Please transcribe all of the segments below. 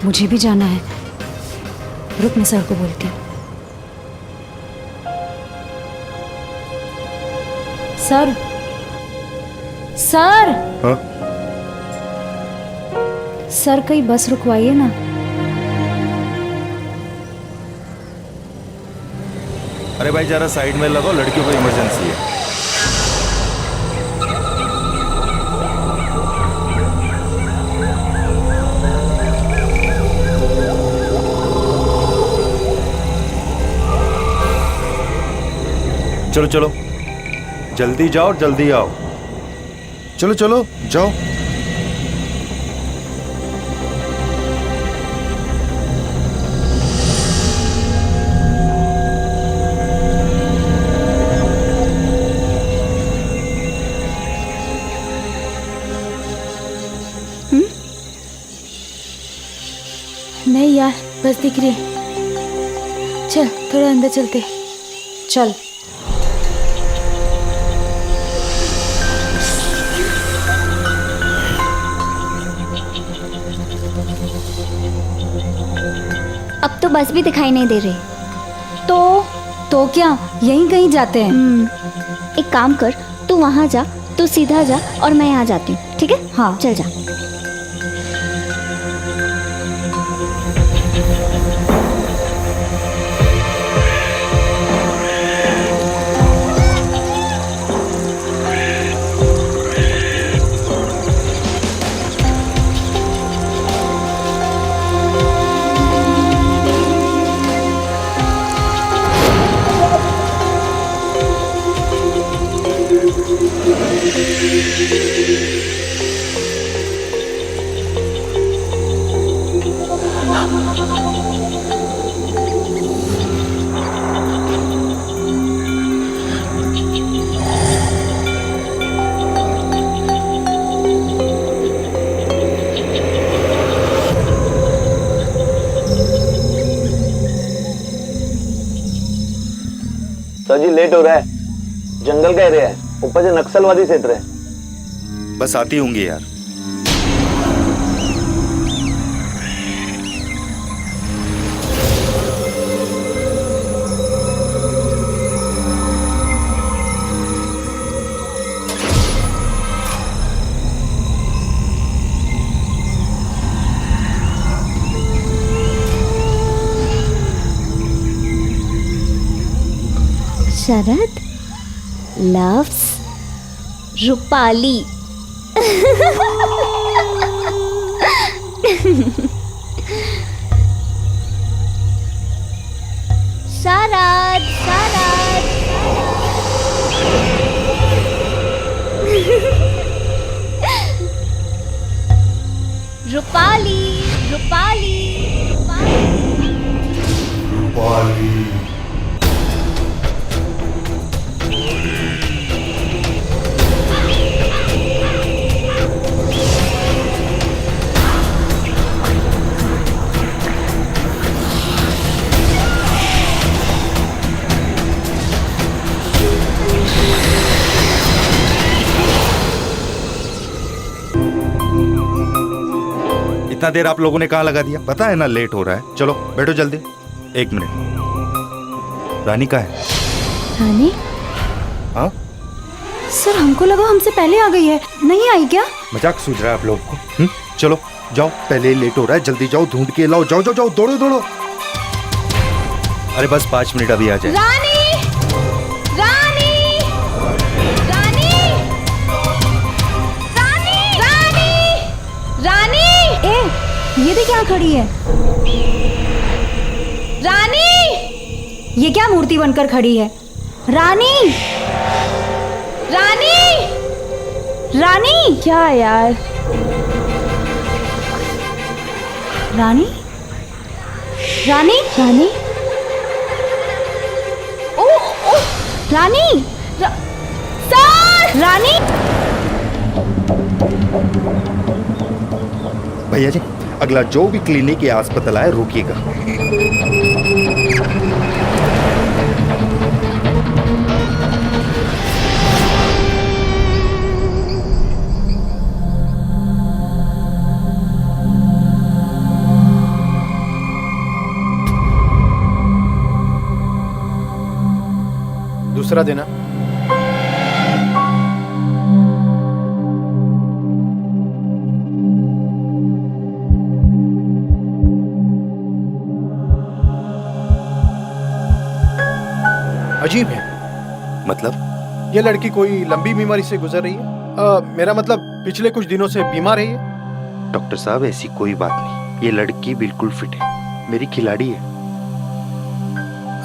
मुझे भी जाना है। रुक, मैं सर को बोलती हूँ। Sir, sir. हाँ? सर, कहीं बस रुकवाइए ना। अरे भाई जरा साइड में लगो, लड़कियों को इमरजेंसी है। चलो चलो, जल्दी जाओ, जल्दी आओ। चलो चलो जाओ। नहीं यार, बस दिख रही। चल थोड़ा अंदर चलते। चल। अब तो बस भी दिखाई नहीं दे रही। तो क्या, यहीं कहीं जाते हैं। एक काम कर, तू वहाँ जा, तू सीधा जा और मैं यहाँ जाती हूँ, ठीक है? हाँ चल जा। सर जी लेट हो रहा है। जंगल का एरिया है, ऊपर से नक्सलवादी क्षेत्र है। बस आती होंगी यार। शरद लव्स रूपाली। शरद शरद रूपाली रूपाली रूपाली। इतना देर आप लोगों ने कहाँ लगा दिया? पता है ना लेट हो रहा है। चलो बैठो जल्दी। 1 मिनट। रानी कहाँ है? रानी? हाँ सर, हमको लगा हमसे पहले आ गई है। नहीं आई क्या? मजाक सूझ रहा है आप लोगों को? चलो जाओ, पहले लेट हो रहा है, जल्दी जाओ, ढूंढ के लाओ। जाओ जाओ जाओ, दौड़ो दौड़ो। अरे बस 5 मिनट, अभी आ जाए। रानी! रानी! रानी! रानी! रानी! रानी! ये देख क्या खड़ी है। रानी! ये क्या मूर्ति बनकर खड़ी है? रानी! रानी! रानी! क्या यार? रानी? रानी? रानी? ओ ओ रानी! सर! रानी! भैया जी, अगला जो भी क्लिनिक या अस्पताल है रोकिएगा। दूसरा देना। अजीब है। मतलब? ये लड़की कोई लंबी बीमारी से गुजर रही है। मेरा मतलब पिछले कुछ दिनों से बीमार है ये। डॉक्टर साहब ऐसी कोई बात नहीं, ये लड़की बिल्कुल फिट है, मेरी खिलाड़ी है।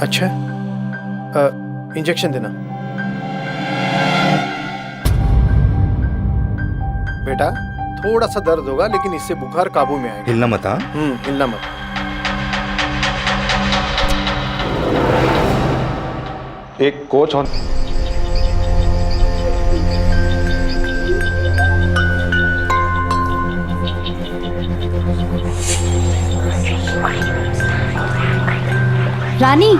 अच्छा, इंजेक्शन देना। बेटा थोड़ा सा दर्द होगा लेकिन इससे बुखार काबू में आएगा। हिलना मत। हाँ, हिलना मत। एक कोच ऑन। रानी,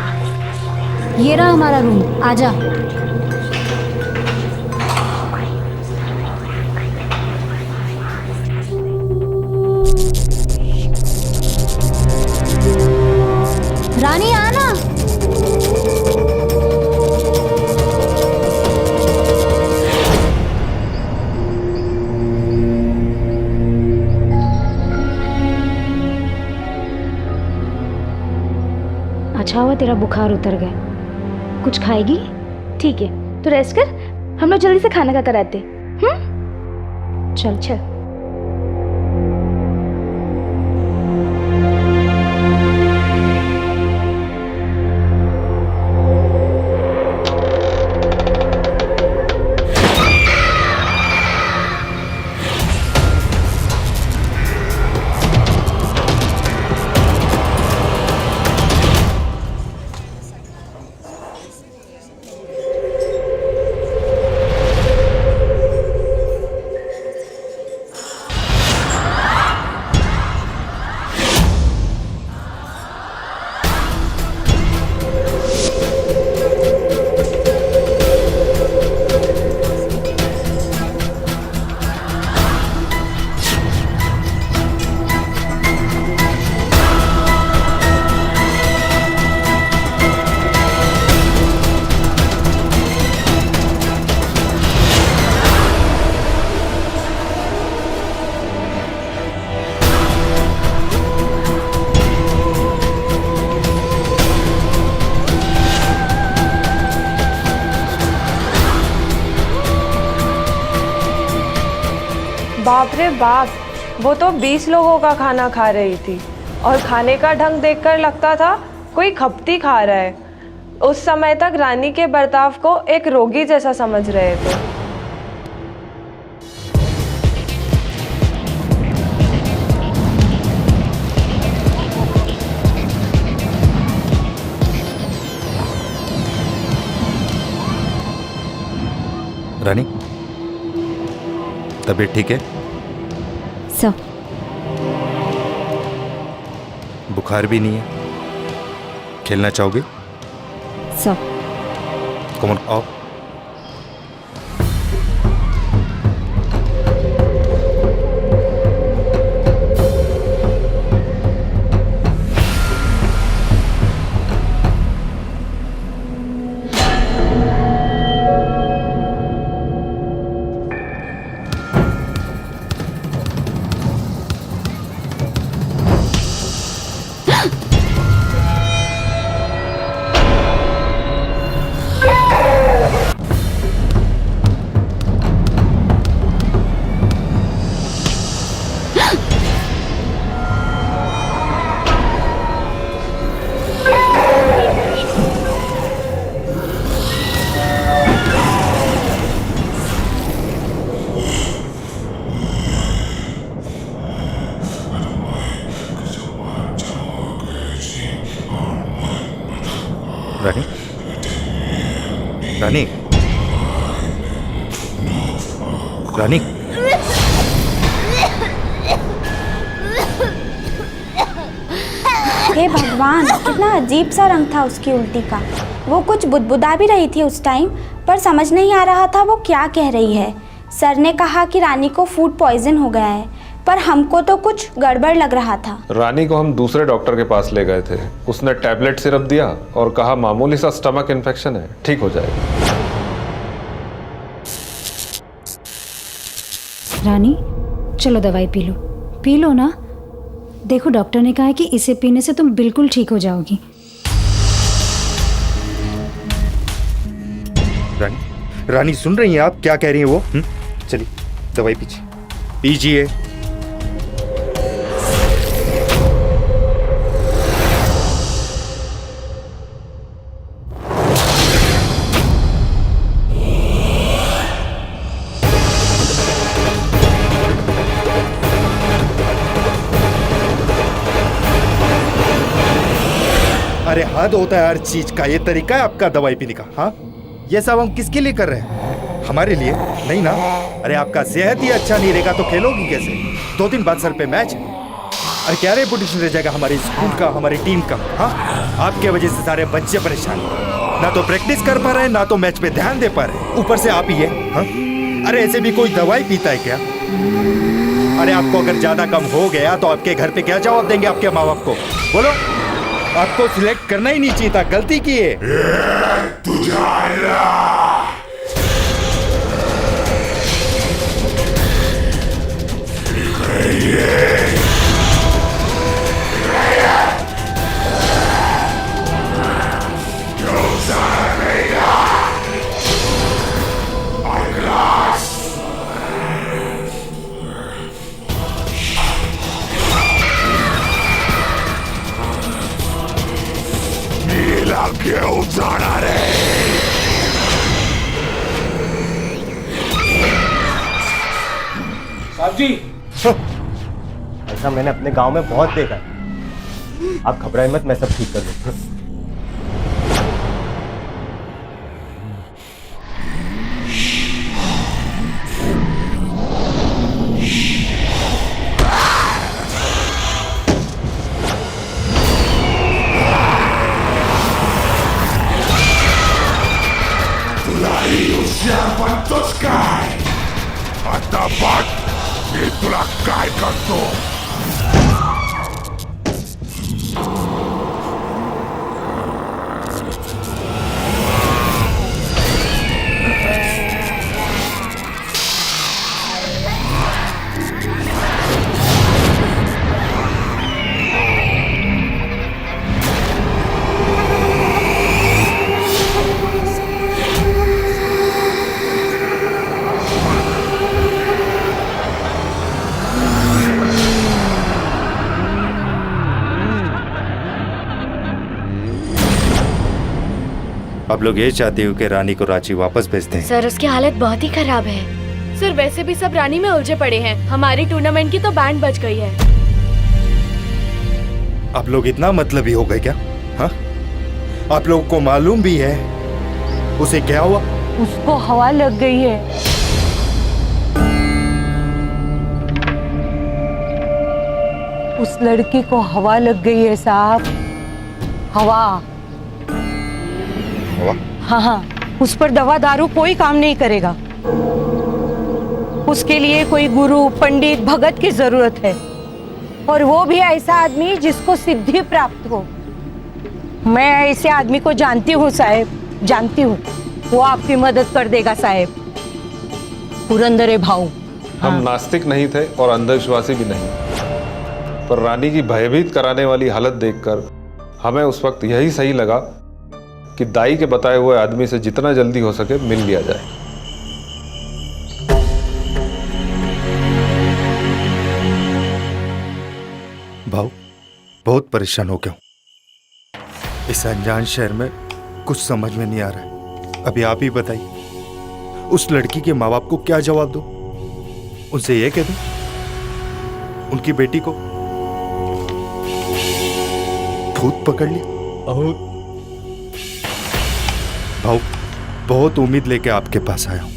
ये रहा हमारा रूम, आजा। रानी आना। अच्छा हुआ तेरा बुखार उतर गया। कुछ खाएगी? ठीक है, तो रेस्ट कर, हम लोग जल्दी से खाना खा कर आते। चल चल। बाप रे बाप, वो तो 20 लोगों का खाना खा रही थी और खाने का ढंग देखकर लगता था कोई खपती खा रहा है। उस समय तक रानी के बर्ताव को एक रोगी जैसा समझ रहे थे। रानी, तबीयत ठीक है? सब बुखार भी नहीं है? खेलना चाहोगे? सब कम ऑन, आओ। रानी, रानी, रानी, हे भगवान, कितना अजीब सा रंग था उसकी उल्टी का। वो कुछ बुदबुदा भी रही थी उस टाइम, पर समझ नहीं आ रहा था वो क्या कह रही है। सर ने कहा कि रानी को फूड पॉइजन हो गया है, पर हमको तो कुछ गड़बड़ लग रहा था। रानी को हम दूसरे डॉक्टर के पास ले गए थे। उसने टैबलेट सिरप दिया और कहा मामूली सा स्टमक इन्फेक्शन है, ठीक हो जाएगा। रानी चलो दवाई पी लो ना। देखो डॉक्टर ने कहा है कि इसे पीने से तुम बिल्कुल ठीक हो जाओगी। रानी सुन रही हैं आप क्या कह रही हैं वो? चलिए दवाई पीजिए। अरे हद होता है हर चीज का। ये तरीका है आपका दवाई पीने का? हाँ, ये सब हम किसके लिए कर रहे हैं? हमारे लिए नहीं ना। अरे आपका सेहत ही अच्छा नहीं रहेगा तो खेलोगी कैसे? 2 दिन बाद सर पे मैच है। अरे क्या रेपुटेशन रह जाएगा हमारे स्कूल का, हमारी टीम का? हाँ, आपके वजह से सारे बच्चे परेशान, ना तो प्रैक्टिस कर पा रहे, ना तो मैच पे ध्यान दे पा रहे, ऊपर से आप ही है। हाँ? अरे ऐसे भी कोई दवाई पीता है क्या? अरे आपको अगर ज्यादा कम हो गया तो आपके घर पे क्या जवाब देंगे आपके माँ बाप को? बोलो। आपको सिलेक्ट करना ही नहीं चाहिए था, गलती की है। साहब जी, ऐसा मैंने अपने गांव में बहुत देखा है। आप घबराए मत, मैं सब ठीक कर दूंगा। आप लोग ये चाहते हो कि रानी को रांची वापस भेज दें? सर उसकी हालत बहुत ही खराब है। सर वैसे भी सब रानी में उलझे पड़े हैं। हमारी टूर्नामेंट की तो बैंड बज गई है। आप लोग इतना मतलबी हो गए क्या? हाँ, आप लोगों को मालूम भी है उसे क्या हुआ? उसको हवा लग गई है। उस लड़की को हवा लग गई है साहब। हवा। हाँ, उस पर दवा दारू कोई काम नहीं करेगा। उसके लिए कोई गुरु, पंडित, भगत की जरूरत है, और वो भी ऐसा आदमी जिसको सिद्धि प्राप्त हो। मैं ऐसे आदमी को जानती हूँ साहेब, जानती हूँ। वो आपकी मदद कर देगा साहेब। पुरंदरे भाऊ। हम नास्तिक नहीं थे और अंधविश्वासी भी नहीं, पर रानी की भयभीत कराने वाली हालत देखकर हमें उस वक्त यही सही लगा कि दाई के बताए हुए आदमी से जितना जल्दी हो सके मिल लिया जाए। भाऊ, बहुत परेशान हो गया हूं। इस अनजान शहर में कुछ समझ में नहीं आ रहा है। अभी आप ही बताइए, उस लड़की के माँ बाप को क्या जवाब दूं? उनसे ये कह दूं उनकी बेटी को भूत पकड़ लिया? भाऊ, बहुत उम्मीद लेके आपके पास आया हूं।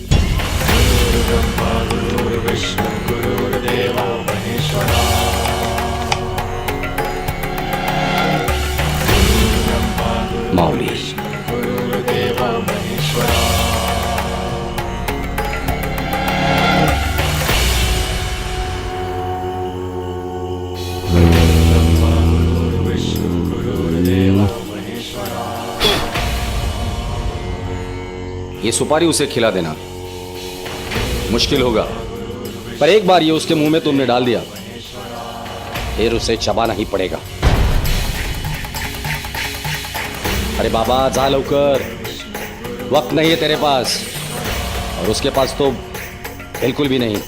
माऊली, ये सुपारी उसे खिला देना मुश्किल होगा, पर एक बार ये उसके मुंह में तुमने डाल दिया फिर उसे चबाना ही पड़ेगा। अरे बाबा जा लवकर, वक्त नहीं है तेरे पास और उसके पास तो बिल्कुल भी नहीं।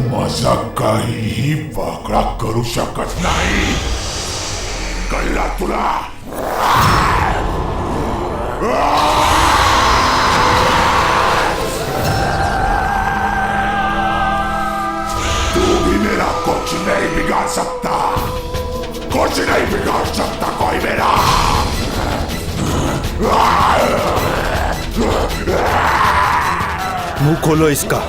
माझा काहीही वाकडा करू शकत नाही, कळला तुला? तू भी मेरा कुछ नहीं बिगाड़ सकता, कुछ नहीं बिगाड़ सकता कोई मेरा। मुंह खोलो इसका।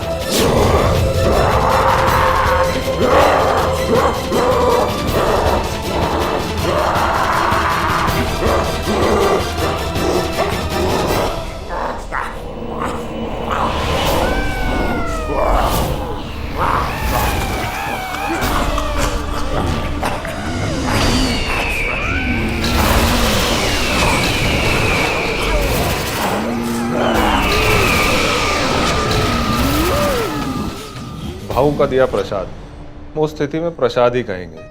भाऊ का दिया प्रसाद, उस स्थिति में प्रसाद ही कहेंगे।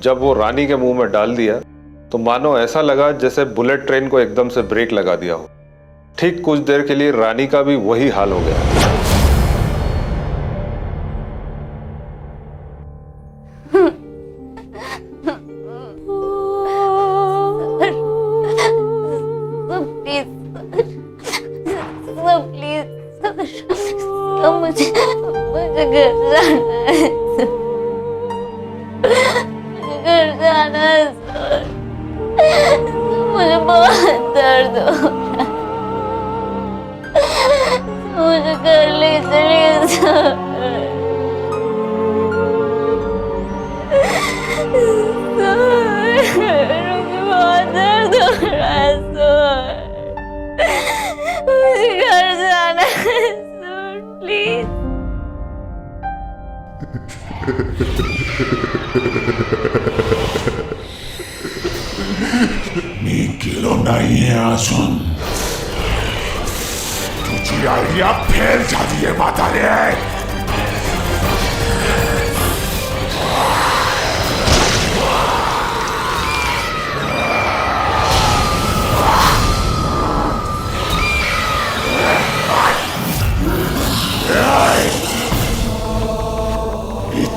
जब वो रानी के मुंह में डाल दिया तो मानो ऐसा लगा जैसे बुलेट ट्रेन को एकदम से ब्रेक लगा दिया हो। ठीक कुछ देर के लिए रानी का भी वही हाल हो गया। मुझे घर जाना है सर, मुझे बहुत दर्द हो रहा है, मुझे घर ले चलिए सर। मुझे बहुत दर्द हो रहा है सर, मुझे घर जाना है सर, प्लीज। मी गेलो नाहीये अजून, तुझी आयडिया फेल झालीये म्हातारे।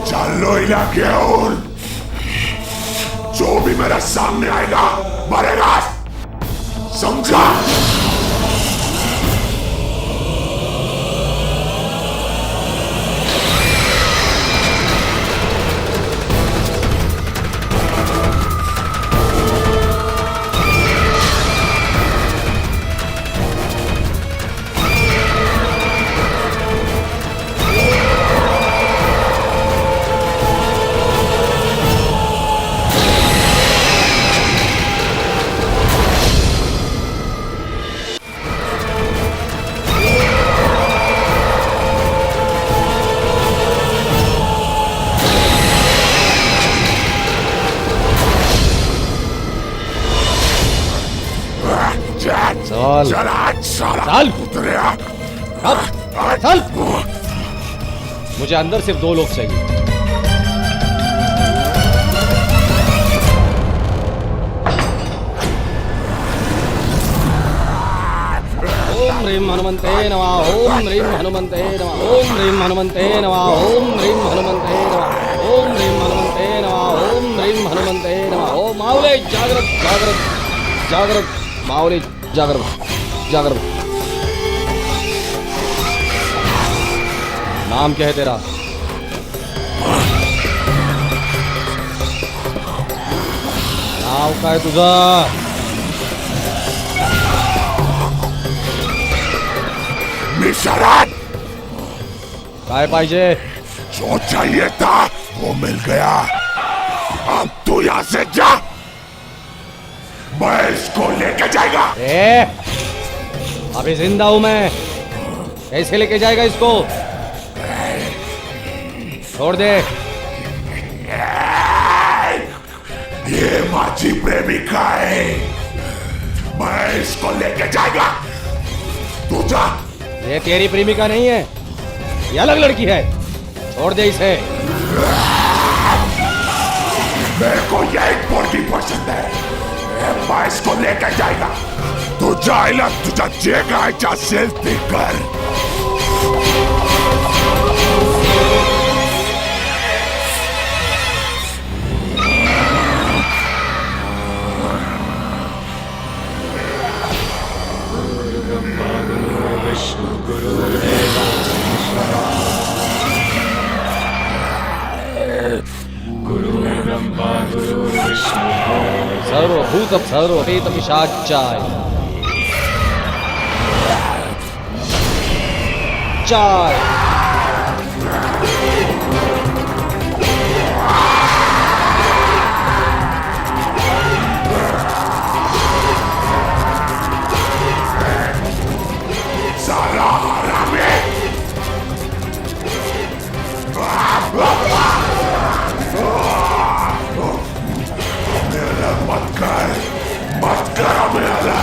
चालो इला घेऊन, जो भी मेरे सामने आएगा मरेगा, समझा? चल चल, मुझे अंदर सिर्फ 2 लोग चाहिए। ओम ह्रीं हनुमन्ते नमः, ओम ह्रीं हनुमन्ते नमः, ओम ह्रीं हनुमन्ते नमः, ओम ह्रीं हनुमन्ते नमः, ओम ह्रीं हनुमन्ते नमः, ओम ह्रीं हनुमन्ते नमः। ओम मावले जागृत जागृत जागृत, मावले जागृत जागृत। नाम क्या है तेरा? नाव काय तुझा? मी शरण। काय पाहिजे? जो चाहिए था वो मिल गया, अब तू यहाँ से जा। मैं इसको लेके जाएगा। अभी जिंदा हूं मैं, कैसे लेके जाएगा इसको? छोड़ दे। ये माझी प्रेमिका है, मैं इसको लेके जाएगा। तू जा। ये तेरी प्रेमिका नहीं है, ये अलग लड़की है, छोड़ दे इसे। मेरे को यही बॉडी पसंद है, मैं इसको लेके जाएगा। तू जाएगा, तुझा जेगा जा सेल्फी कर। सर्वभूत सर्वपेत पिशाचाय चाय। साला हरामी। मत कर मेरा।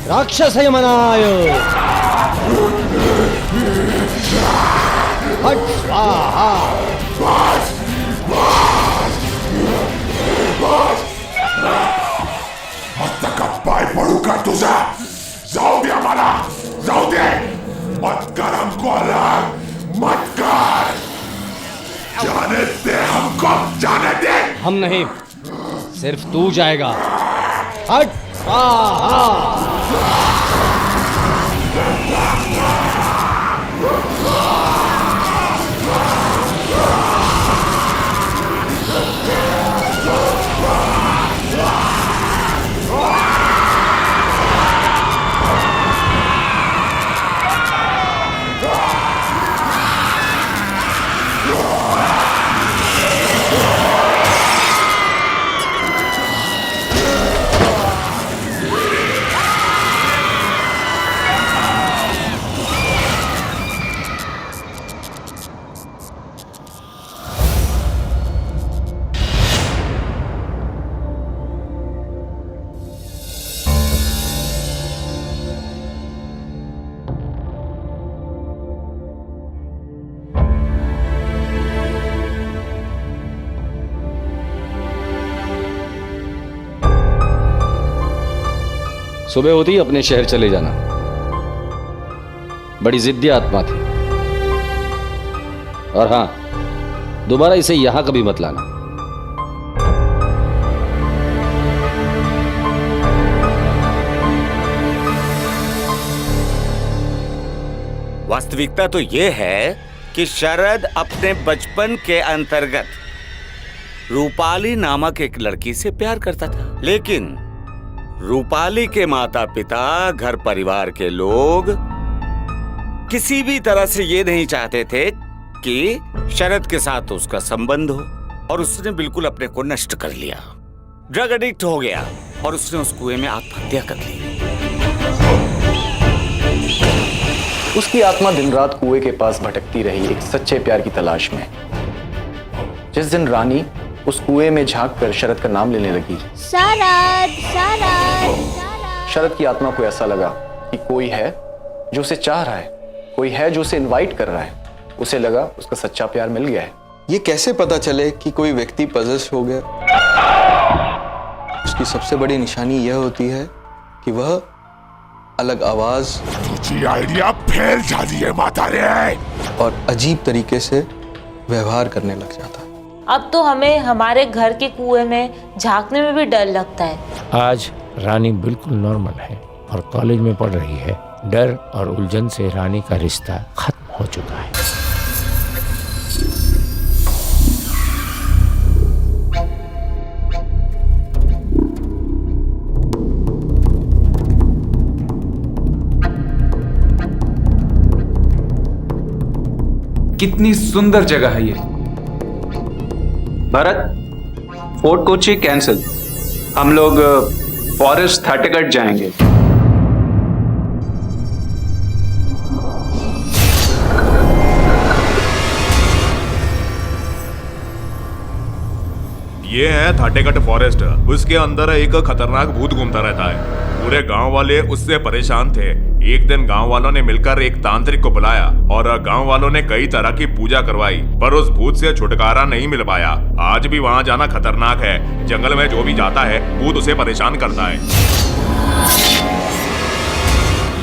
राक्षस मनाय हट स्वाहा। बस आता का पाय पडू का तुझा? जाऊ दे मला, जाऊ दे। मत कर हमको अलग, मत कर। जाने दे हमको, जाने दे। हम नहीं, सिर्फ तू जाएगा। हट स्वाहा। सुबह होती ही अपने शहर चले जाना। बड़ी जिद्दी आत्मा थी। और हां, दोबारा इसे यहां कभी मत लाना। वास्तविकता तो यह है कि शरद अपने बचपन के अंतर्गत रूपाली नामक एक लड़की से प्यार करता था, लेकिन रूपाली के माता पिता, घर परिवार के लोग किसी भी तरह से ये नहीं चाहते थे कि शरद के साथ उसका संबंध हो, और उसने बिल्कुल अपने को नष्ट कर लिया। ड्रग एडिक्ट हो गया और उसने उस कुएं में आत्महत्या कर ली। उसकी आत्मा दिन रात कुएं के पास भटकती रही, एक सच्चे प्यार की तलाश में। जिस दिन रानी उस कुएं में झांक कर शरद का नाम लेने लगी, शरद शरद। शरद की आत्मा को ऐसा लगा कि कोई है जो उसे चाह रहा है, कोई है जो उसे इनवाइट कर रहा है। उसे लगा उसका सच्चा प्यार मिल गया है। ये कैसे पता चले कि कोई व्यक्ति पजेस हो गया? उसकी सबसे बड़ी निशानी यह होती है कि वह अलग आवाज, तुझी आइडिया फेल जाती है माता रे, और अजीब तरीके से व्यवहार करने लग जाता। अब तो हमें हमारे घर के कुएं में झांकने में भी डर लगता है। आज रानी बिल्कुल नॉर्मल है और कॉलेज में पढ़ रही है। डर और उलझन से रानी का रिश्ता खत्म हो चुका है। कितनी सुंदर जगह है ये। भरत, फोर्ट कोची कैंसिल, हम लोग फॉरेस्ट थाटेगढ़ जाएंगे। ये है थाटेगढ़ फॉरेस्ट। उसके अंदर एक खतरनाक भूत घूमता रहता है। पूरे गांव वाले उससे परेशान थे। एक दिन गांव वालों ने मिलकर एक तांत्रिक को बुलाया और गांव वालों ने कई तरह की पूजा करवाई, पर उस भूत से छुटकारा नहीं मिल पाया। आज भी वहां जाना खतरनाक है। जंगल में जो भी जाता है भूत उसे परेशान करता है।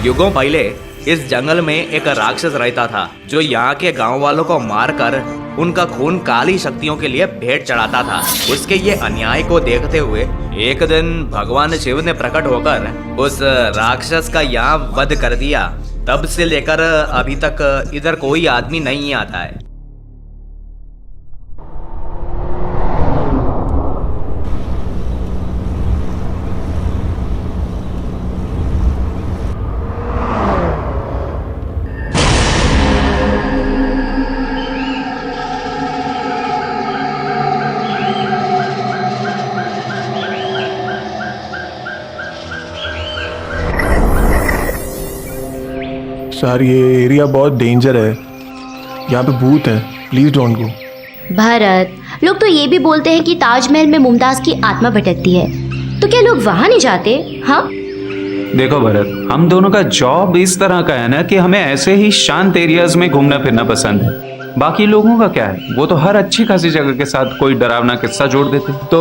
युगों पहले इस जंगल में एक राक्षस रहता था जो यहाँ के गांव वालों को मारकर उनका खून काली शक्तियों के लिए भेंट चढ़ाता था। उसके ये अन्याय को देखते हुए एक दिन भगवान शिव ने प्रकट होकर उस राक्षस का यहाँ वध कर दिया। तब से लेकर अभी तक इधर कोई आदमी नहीं आता है। सर ये एरिया बहुत डेंजर है, यहाँ पे भूत है, प्लीज डोंट गो। भरत, लोग तो ये भी बोलते हैं कि ताजमहल में मुमताज की आत्मा भटकती है, तो क्या लोग वहां नहीं जाते? हाँ देखो भरत, हम दोनों का जॉब इस तरह का है ना कि हमें ऐसे ही शांत एरियाज में घूमना फिरना पसंद है। बाकी लोगों का क्या है, वो तो हर अच्छी खासी जगह के साथ कोई डरावना किस्सा जोड़ देते। तो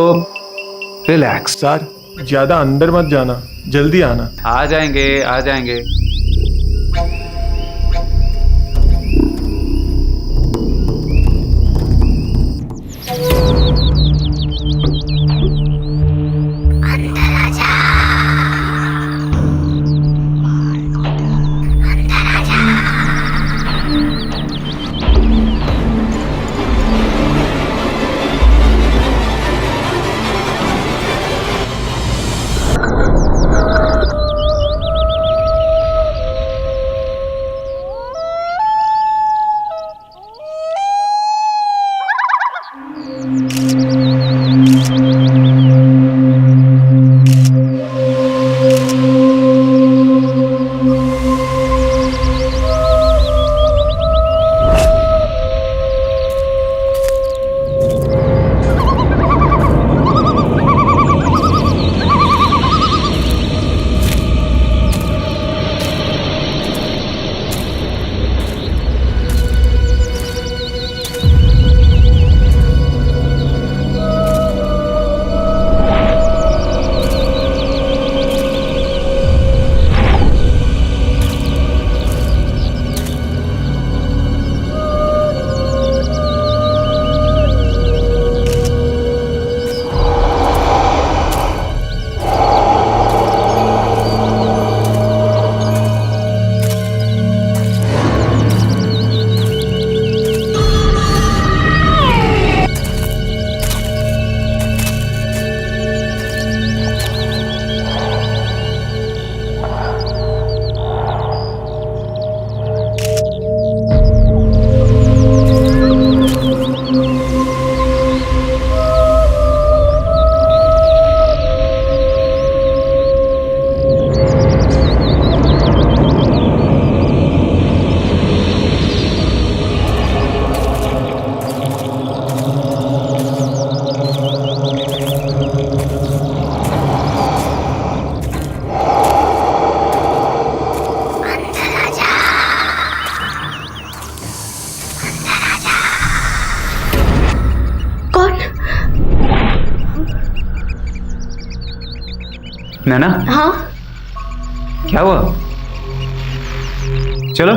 रिलैक्स। सर ज्यादा अंदर मत जाना, जल्दी आना। आ जाएंगे आ जाएंगे। नैना, हाँ क्या हुआ? चलो।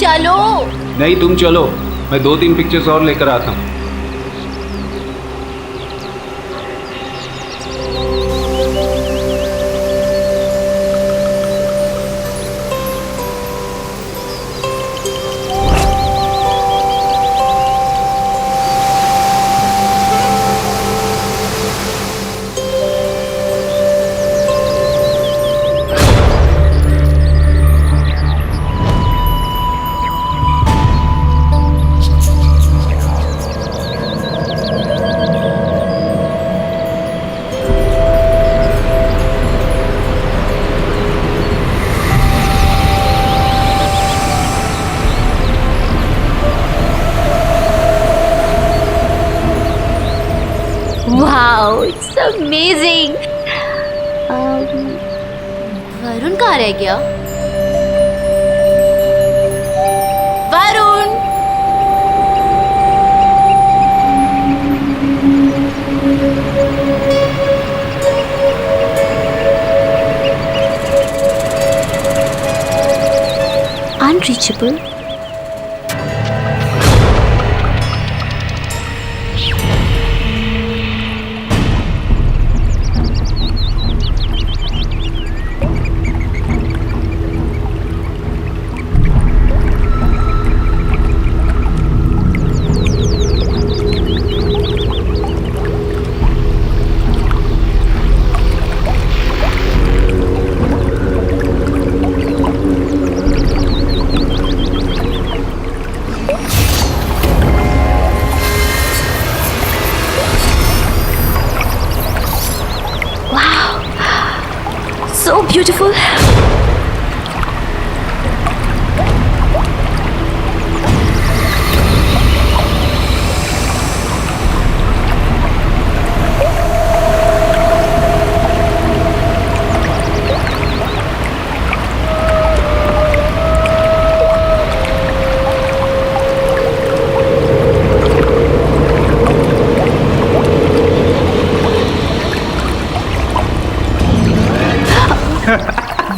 चलो। नहीं तुम चलो, मैं 2-3 पिक्चर्स और लेकर आता हूँ। Wow, it's amazing. वरुण कहाँ रह गया? Varun! Unreachable. So beautiful.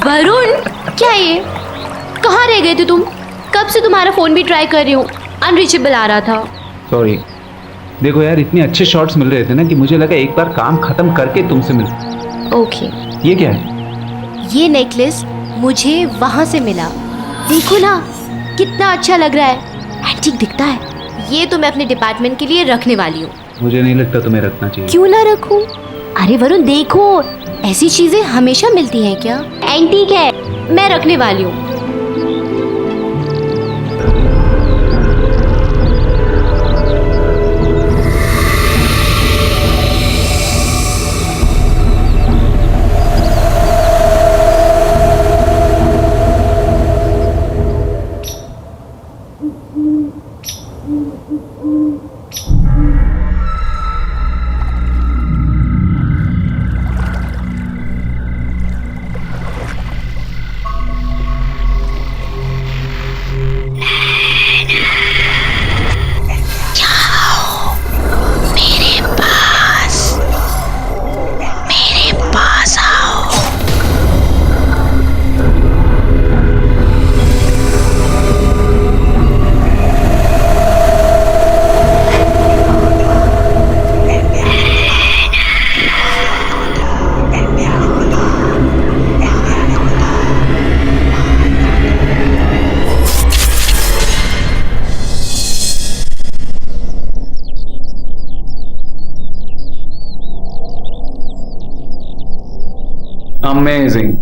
Varun, क्या ये? कहाँ रह गए थे तुम? कब से तुम्हारा फोन भी ट्राई कर रही हूँ, अनरीचेबल आ रहा था। सॉरी। देखो यार, इतने अच्छे शॉट्स मिल रहे थे ना कि मुझे लगा एक बार काम खत्म करके तुमसे मिल। ओके। ये क्या है? ये नेकलेस मुझे वहाँ से मिला। देखो ना, कितना अच्छा लग रहा है, एंटीक दिखता है। ये तो मैं अपने डिपार्टमेंट के लिए रखने वाली हूँ। मुझे नहीं लगता तुम्हें रखना चाहिए। क्यों ना रखूं? अरे वरुण देखो, ऐसी चीजें हमेशा मिलती हैं क्या? एंटीक है, मैं रखने वाली हूँ। अमेजिंग।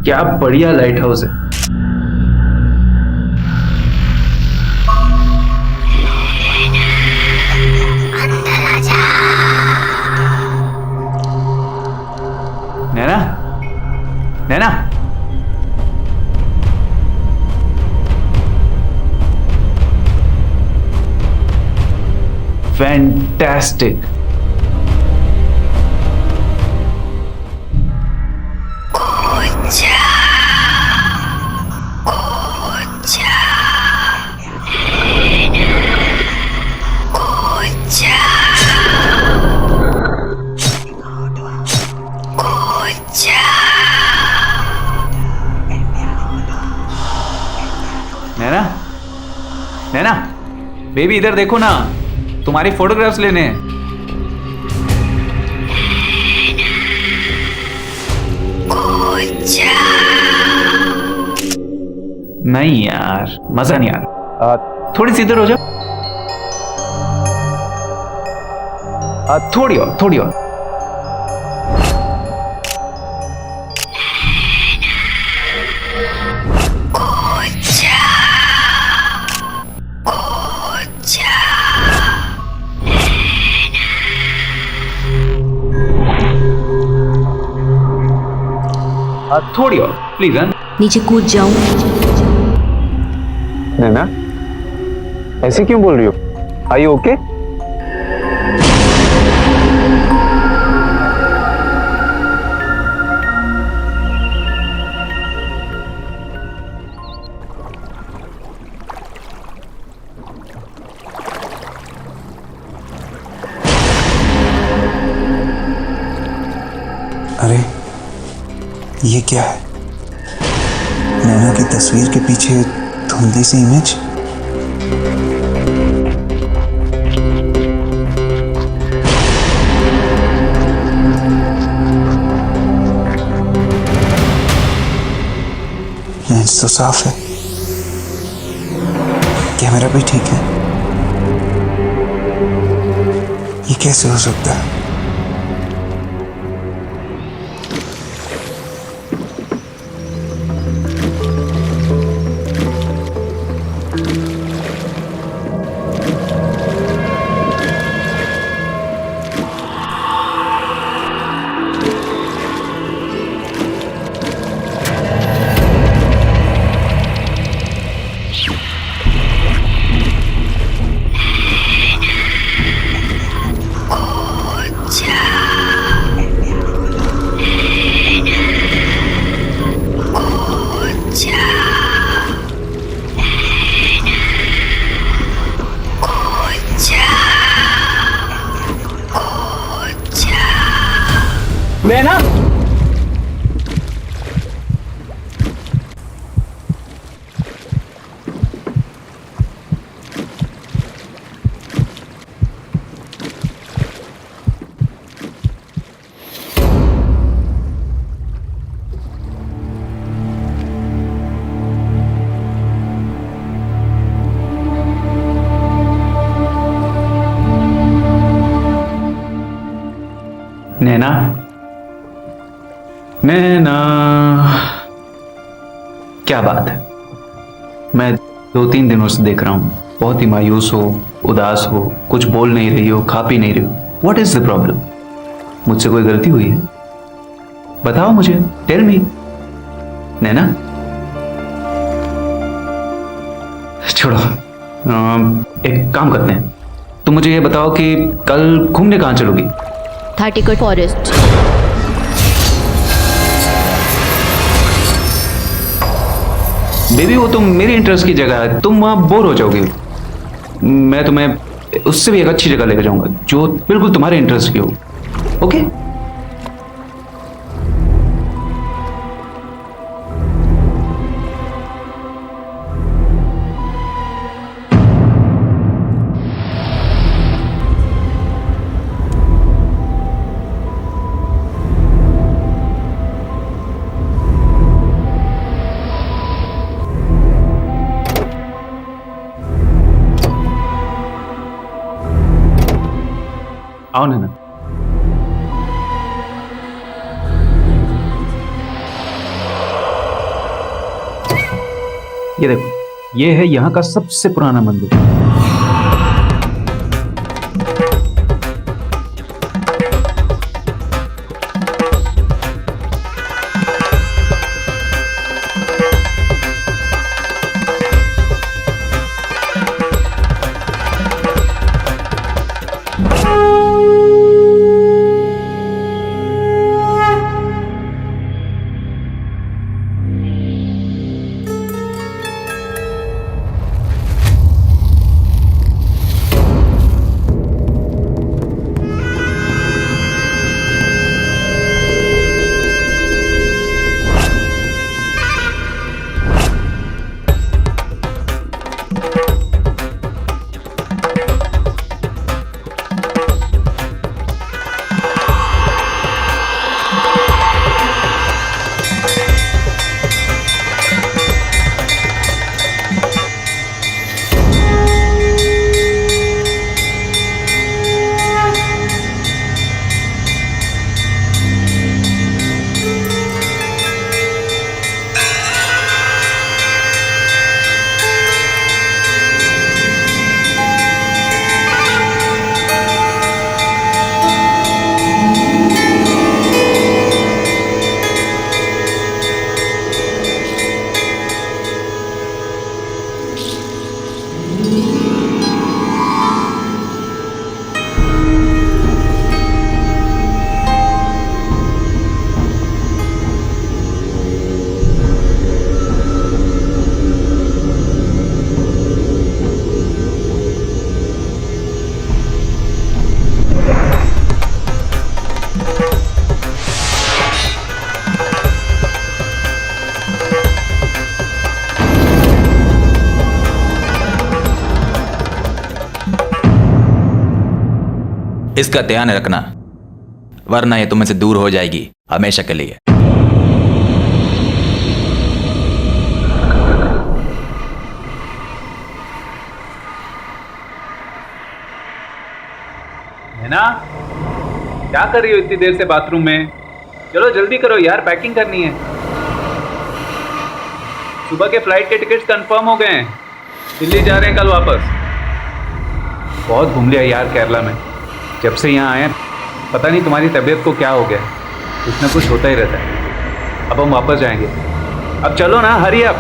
क्या बढ़िया लाइट हाउस है। नैना, नैना, फैंटास्टिक। Kucha. बेबी इधर देखो ना, तुम्हारी फोटोग्राफ्स लेने हैं। नहीं यार, मजा नहीं आ रहा। थोड़ी सी इधर हो जाओ। थोड़ी और, थोड़ी और। थोड़ी और प्लीज। नीचे कूद जाऊं? नैना, ऐसे क्यों बोल रही हो? Are you okay? अरे ये क्या है? नैना की तस्वीर के पीछे धुंधली सी इमेज। लेंस तो साफ है, कैमरा भी ठीक है। ये कैसे हो सकता है? नैना, नैना, नैना, क्या बात है? मैं 2-3 दिनों से देख रहा हूं, बहुत ही मायूस हो, उदास हो, कुछ बोल नहीं रही हो, खा पी नहीं रही हो। What is the problem? मुझसे कोई गलती हुई है? बताओ मुझे, टेल मी। नैना, छोड़ो, एक काम करते हैं, तुम मुझे ये बताओ कि कल घूमने कहाँ चलोगी? थार्टिकट फॉरेस्ट। बेबी वो तो मेरे इंटरेस्ट की जगह है, तुम वहां बोर हो जाओगे। मैं तुम्हें उससे भी एक अच्छी जगह लेकर जाऊंगा जो बिल्कुल तुम्हारे इंटरेस्ट की हो। ओके? आओ नैना। ये देखो, ये है यहाँ का सबसे पुराना मंदिर। इसका ध्यान रखना, वरना ये तुम से दूर हो जाएगी हमेशा के लिए। है ना? क्या कर रही हो इतनी देर से बाथरूम में? चलो जल्दी करो यार, पैकिंग करनी है। सुबह के फ्लाइट के टिकट्स कंफर्म हो गए हैं, दिल्ली जा रहे हैं कल वापस। बहुत घूम लिया यार केरला में, जब से यहाँ आए पता नहीं तुम्हारी तबीयत को क्या हो गया, कुछ ना कुछ होता ही रहता है। अब हम वापस जाएंगे, अब चलो ना, हरी अप।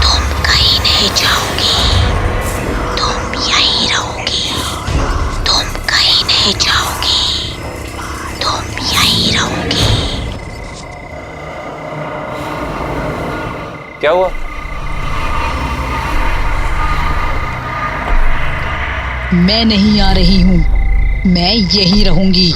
तुम कहीं नहीं जाओगी, तुम यहीं रहोगी। तुम कहीं नहीं जाओगी, तुम यहीं रहोगी। क्या हुआ? मैं नहीं आ रही हूँ, मैं यहीं रहूंगी।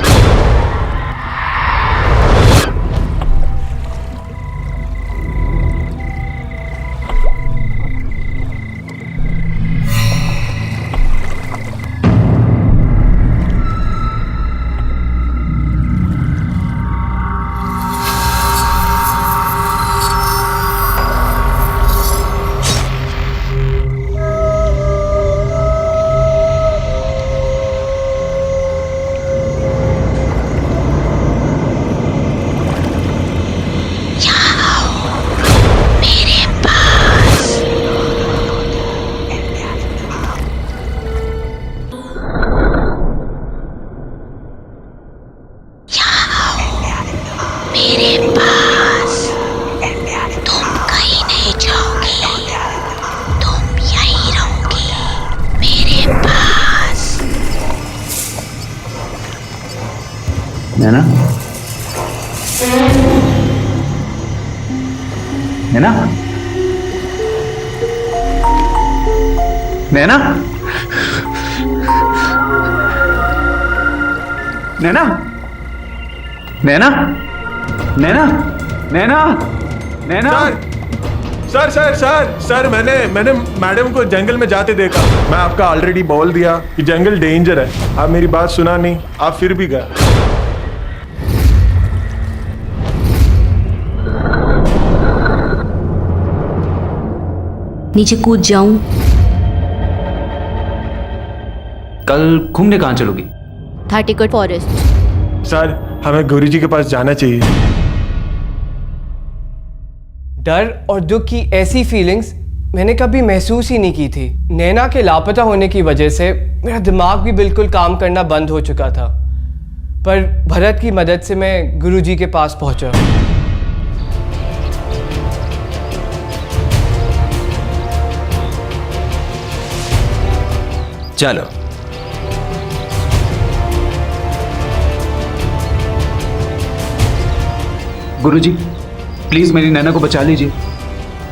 नैना, नैना, नैना, नैना, नैना, नैना, नैना, नैना। सर सर सर सर मैंने मैडम को जंगल में जाते देखा। मैं आपका ऑलरेडी बोल दिया कि जंगल डेंजर है, आप मेरी बात सुना नहीं, आप फिर भी गए। नीचे कूद जाऊं? कल घूमने कहाँ चलोगी? थाटीकोट फॉरेस्ट। सर हमें गुरुजी के पास जाना चाहिए। डर और दुख की ऐसी फीलिंग्स मैंने कभी महसूस ही नहीं की थी। नैना के लापता होने की वजह से मेरा दिमाग भी बिल्कुल काम करना बंद हो चुका था, पर भरत की मदद से मैं गुरुजी के पास पहुंचा। चलो। गुरुजी, प्लीज मेरी नैना को बचा लीजिए।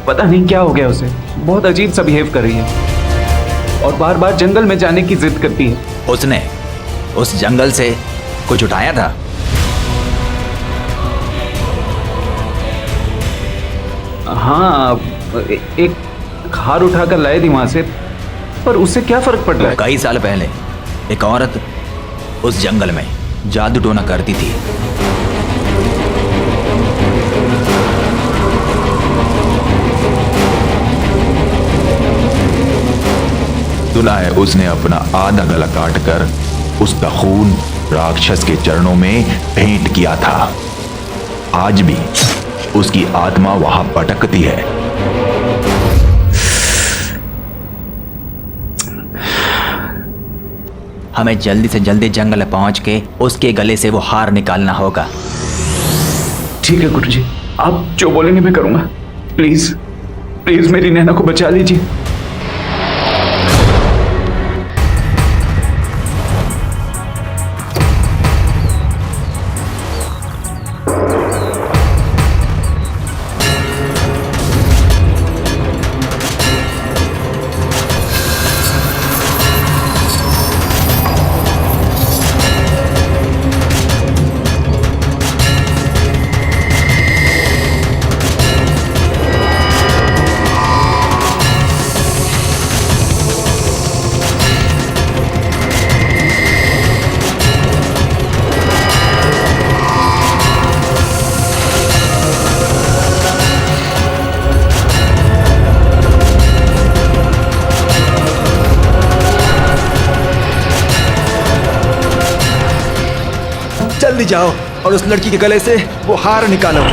पता नहीं क्या हो गया उसे, बहुत अजीब सा बिहेव कर रही है और बार बार जंगल में जाने की जिद करती है। उसने उस जंगल से कुछ उठाया था? हाँ, एक हार उठाकर लाए थी वहां से, पर उससे क्या फर्क पड़ रहा है? कई साल पहले एक औरत उस जंगल में जादू टोना करती थी। सुना है उसने अपना आधा गला काटकर उसका खून राक्षस के चरणों में भेंट किया था। आज भी उसकी आत्मा वहां भटकती है। हमें जल्दी से जल्दी जंगल पहुंच के उसके गले से वो हार निकालना होगा। ठीक है गुरुजी, आप जो बोलेंगे मैं करूंगा। प्लीज प्लीज मेरी नैना को बचा लीजिए। जल्दी जाओ और उस लड़की के गले से वो हार निकालो।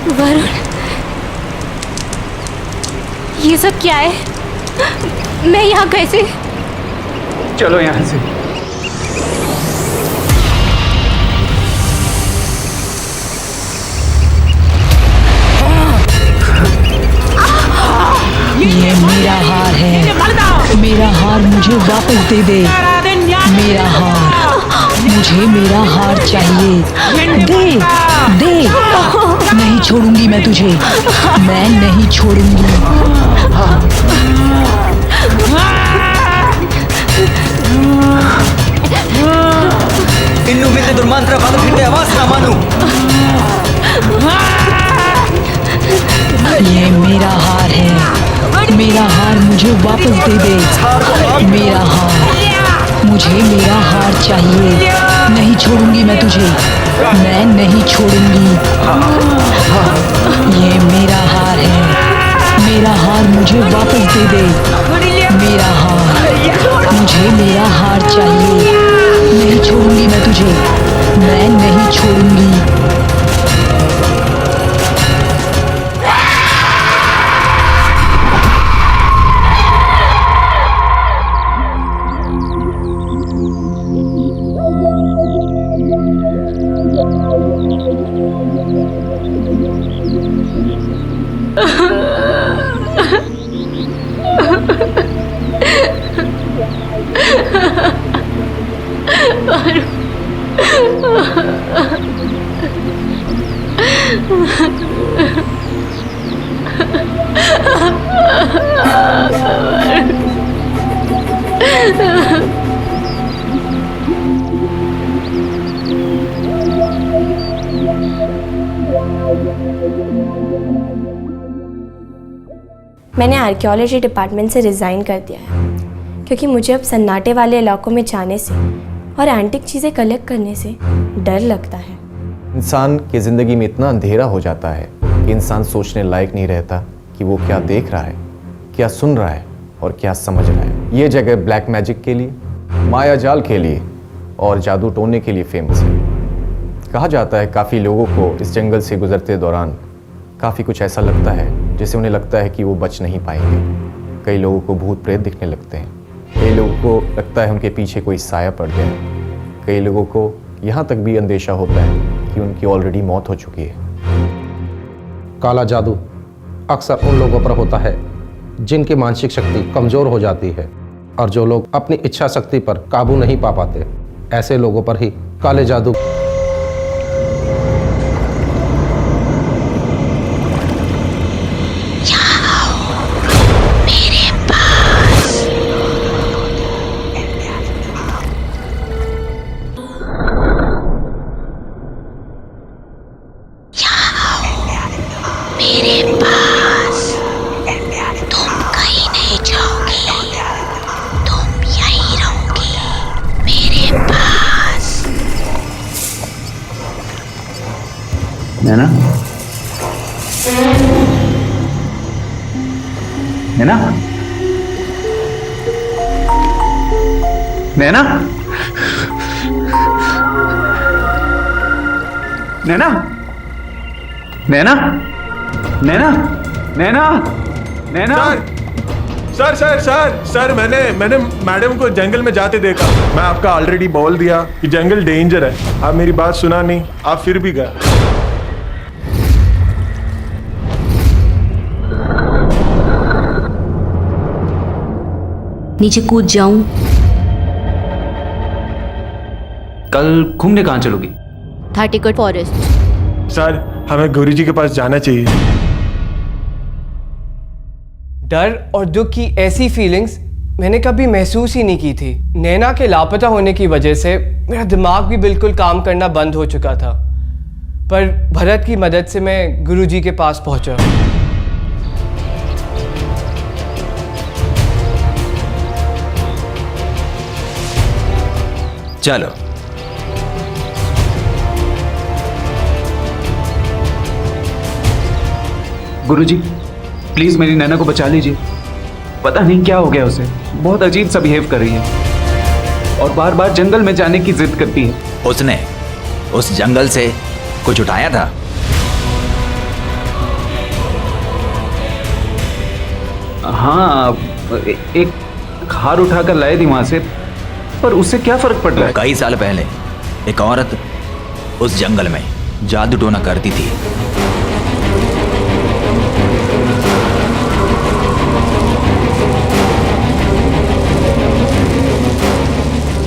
वरुण, ये सब क्या है? मैं यहाँ कैसे? चलो यहाँ से। ये मेरा हार है, मेरा हार मुझे वापस दे दे। मेरा हार, मुझे मेरा हार चाहिए। दे दे, नहीं छोड़ूंगी मैं तुझे, मैं नहीं छोड़ूंगी। इन्नू बिल्ले दुर्मांत्रा बालक हिंदे आवाज ना मानू। ये मेरा हार है, मेरा हार मुझे वापस दे दे। मेरा हार, मुझे मेरा हार चाहिए। नहीं छोड़ूंगी मैं तुझे, मैं नहीं छोड़ूंगी। ये मेरा हार है, मेरा हार मुझे वापस दे दे। मेरा हार, मुझे मेरा हार चाहिए। नहीं छोड़ूंगी मैं तुझे, मैं नहीं छोड़ूंगी। मैंने आर्कियोलॉजी डिपार्टमेंट से रिज़ाइन कर दिया है क्योंकि मुझे अब सन्नाटे वाले इलाकों में जाने से और एंटिक चीज़ें कलेक्ट करने से डर लगता है। इंसान की ज़िंदगी में इतना अंधेरा हो जाता है कि इंसान सोचने लायक नहीं रहता कि वो क्या देख रहा है, क्या सुन रहा है और क्या समझ रहा है। ये जगह ब्लैक मैजिक के लिए, माया जाल के लिए और जादू टोने के लिए फेमस है। कहा जाता है काफ़ी लोगों को इस जंगल से गुजरते दौरान काफ़ी कुछ ऐसा लगता है जैसे उन्हें लगता है कि वो बच नहीं पाएंगे। कई लोगों को भूत प्रेत दिखने लगते हैं, कई लोगों को लगता है उनके पीछे कोई साया पड़ गया है, कई लोगों को यहाँ तक भी अंदेशा होता है कि उनकी ऑलरेडी मौत हो चुकी है। काला जादू अक्सर उन लोगों पर होता है जिनकी मानसिक शक्ति कमज़ोर हो जाती है और जो लोग अपनी इच्छा शक्ति पर काबू नहीं पा पाते, ऐसे लोगों पर ही काले जादू नैना, नैना, नैना, नैना, नैना, नैना, नैना, नैना। सर सर सर सर मैंने मैडम को जंगल में जाते देखा। मैं आपका ऑलरेडी बोल दिया कि जंगल डेंजर है, आप मेरी बात सुना नहीं, आप फिर भी गए। नीचे कूद जाऊं? कल घूमने कहाँ चलोगी? थाटीकोट फॉरेस्ट। सर हमें गुरुजी के पास जाना चाहिए। डर और दुख की ऐसी फीलिंग्स मैंने कभी महसूस ही नहीं की थी। नैना के लापता होने की वजह से मेरा दिमाग भी बिल्कुल काम करना बंद हो चुका था, पर भरत की मदद से मैं गुरुजी के पास पहुंचा। चलो। गुरुजी, प्लीज मेरी नैना को बचा लीजिए। पता नहीं क्या हो गया उसे, बहुत अजीब सा बिहेव कर रही है और बार बार जंगल में जाने की जिद करती है। उसने उस जंगल से कुछ उठाया था? हाँ, एक हार उठाकर लाए थी वहां से, पर उससे क्या फर्क पड़ रहा है? कई साल पहले एक औरत उस जंगल में जादू टोना करती थी।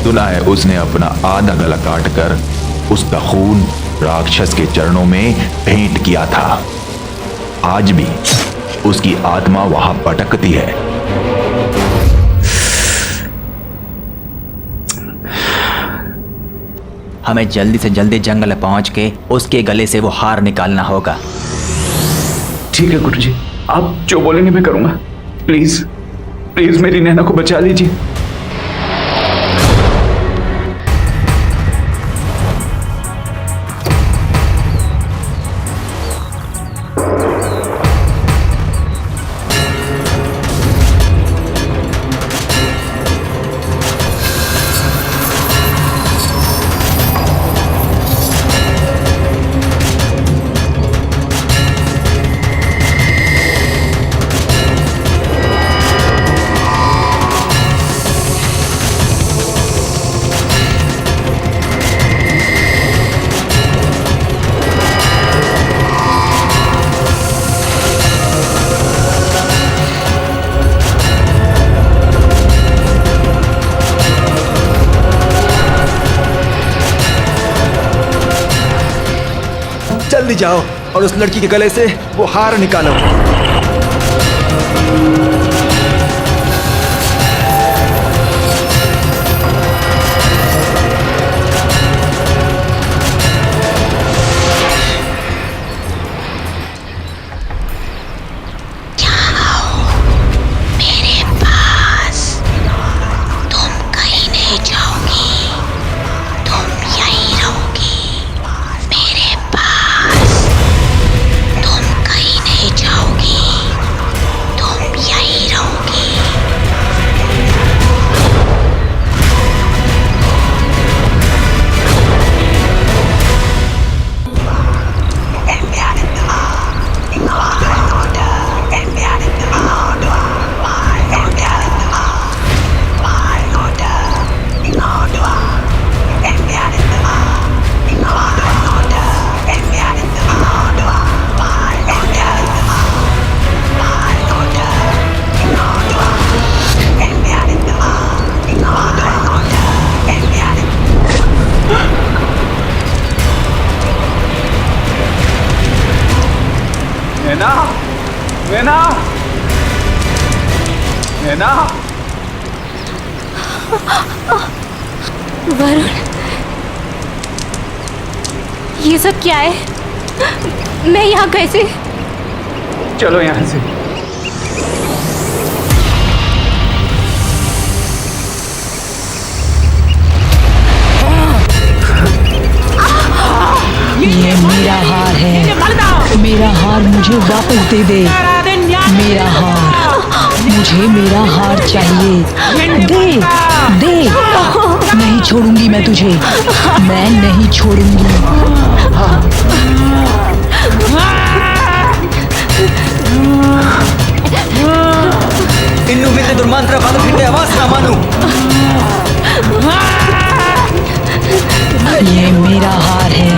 सुना है उसने अपना आधा गला काट कर उसका खून राक्षस के चरणों में भेंट किया था। आज भी उसकी आत्मा वहां भटकती है। हमें जल्दी से जल्दी जंगल पहुंच के उसके गले से वो हार निकालना होगा। ठीक है गुरुजी, आप जो बोलेंगे मैं करूंगा। प्लीज प्लीज मेरी नैना को बचा लीजिए। जल्दी जाओ और उस लड़की के गले से वो हार निकालो। नैना, नैना, नैना। वरुण, ये सब क्या है? मैं यहाँ कैसे? चलो यहाँ से। ये मेरा हार है, मेरा हार मुझे वापस दे दे। मेरा हार मुझे मेरा हार चाहिए। दे दे, नहीं छोड़ूंगी मैं तुझे, मैं नहीं छोड़ूंगी। इन्नू बिल्ले दुर्मांत्रा बादल फिटे आवाज ना मानू। ये मेरा हार है,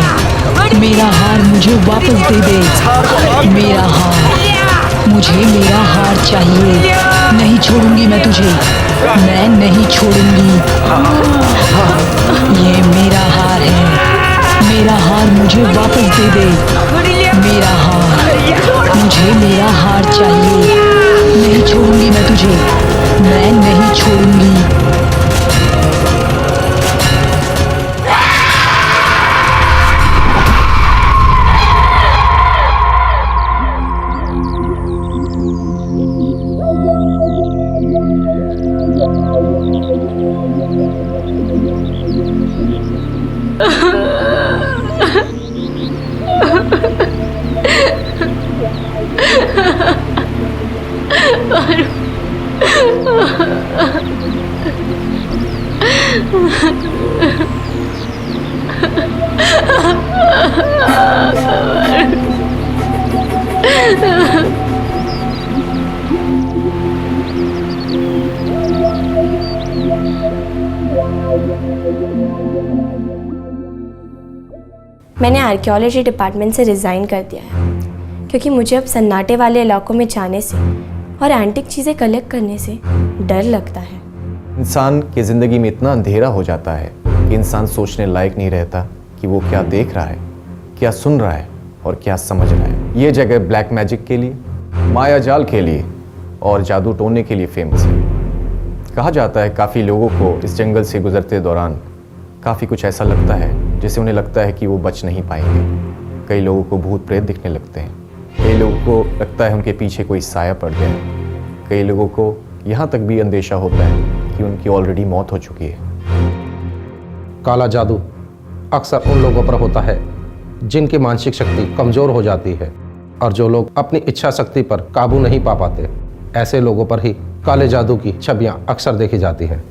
मेरा हार मुझे वापस दे दे। मेरा हार, मुझे मेरा हार चाहिए। नहीं छोड़ूंगी मैं तुझे, मैं नहीं छोड़ूंगी। ये मेरा हार है, मेरा हार मुझे वापस दे दे। मेरा हार, मुझे मेरा हार चाहिए। नहीं छोड़ूंगी मैं तुझे, मैं नहीं छोड़ूंगी। मैंने आर्कियोलॉजी डिपार्टमेंट से रिज़ाइन कर दिया है क्योंकि मुझे अब सन्नाटे वाले इलाकों में जाने से और एंटिक चीज़ें कलेक्ट करने से डर लगता है। इंसान की ज़िंदगी में इतना अंधेरा हो जाता है कि इंसान सोचने लायक नहीं रहता कि वो क्या देख रहा है, क्या सुन रहा है और क्या समझ रहा है। ये जगह ब्लैक मैजिक के लिए, माया जाल के लिए और जादू टोने के लिए फेमस है। कहा जाता है काफ़ी लोगों को इस जंगल से गुजरते दौरान काफ़ी कुछ ऐसा लगता है जिसे उन्हें लगता है कि वो बच नहीं पाएंगे। कई लोगों को भूत प्रेत दिखने लगते हैं, कई लोगों को लगता है उनके पीछे कोई साया पड़ गया है, कई लोगों को यहाँ तक भी अंदेशा होता है कि उनकी ऑलरेडी मौत हो चुकी है। काला जादू अक्सर उन लोगों पर होता है जिनकी मानसिक शक्ति कमज़ोर हो जाती है और जो लोग अपनी इच्छा शक्ति पर काबू नहीं पा पाते, ऐसे लोगों पर ही काले जादू की छवियाँ अक्सर देखी जाती हैं।